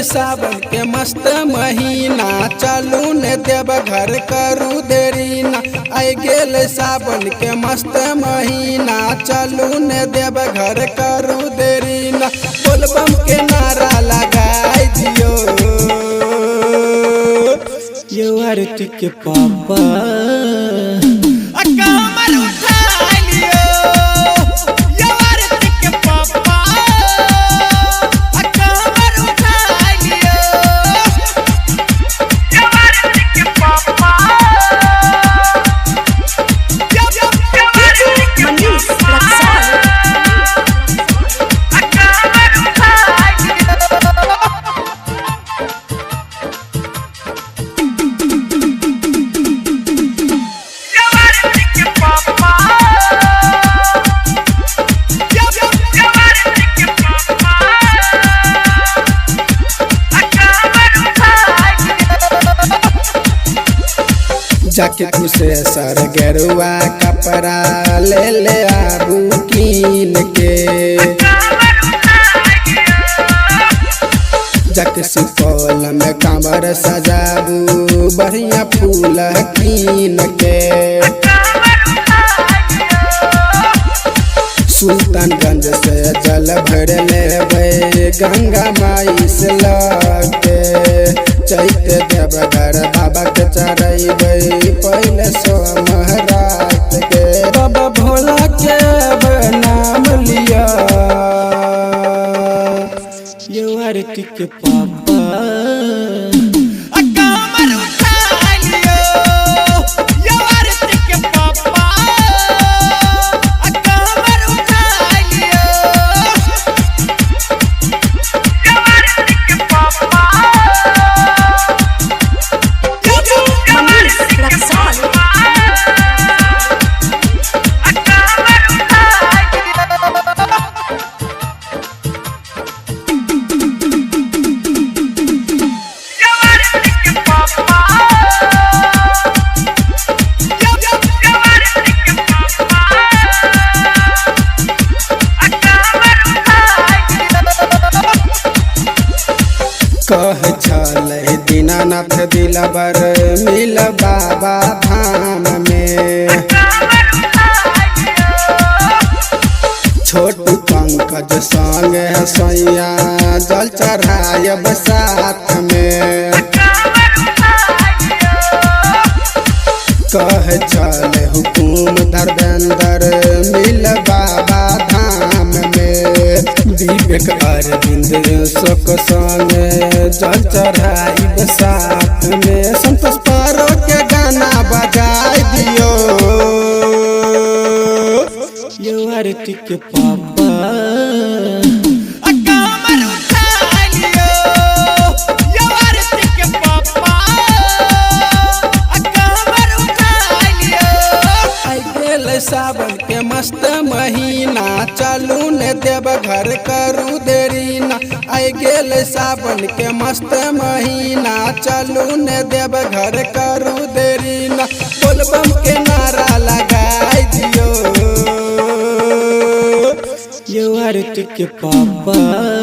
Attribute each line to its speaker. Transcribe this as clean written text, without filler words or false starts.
Speaker 1: सावन के मस्त महीना चलू ने देव घर करू देरी ना। आई गेल सावन के मस्त महीना चलू ने देव घर करू देरी ना। बोलबम के नारा लगाई दियो यो आरती के पापा जाके तुसे सर गेरुआ कपड़ा ले ले आबू कीन के। जाके सुपौल में कांवर सजाबू बढ़िया फूल कीन के। सुल्तानगंज से जल भर लेबै गंगा माई से लगे। चैत देवघर बाबा के चढ़ेबै पहले सोमरात के। बाबा भोला के नाम लिया यो आरती के पापा कह चले दीनानाथ दिलबर मिल बाबा धाम में। छोटू पंकज संग सैया जल चढ़ायब साथ में। कह चले हुकुम धर्मेंद्र मिल बाबा धाम में। विवेक अरविंद शोक संग जल चढ़ाइब साथ में। संतोष पारो के गाना बजाई दियो यो आरती के पापा सावन के मस्त महीना चलू ने देव घर करू देरी ना। आई गेल सावन के मस्त महीना चलू ने देव घर करू देरी ना। बोलबम के नारा लगाई दियो यो आरती के पापा।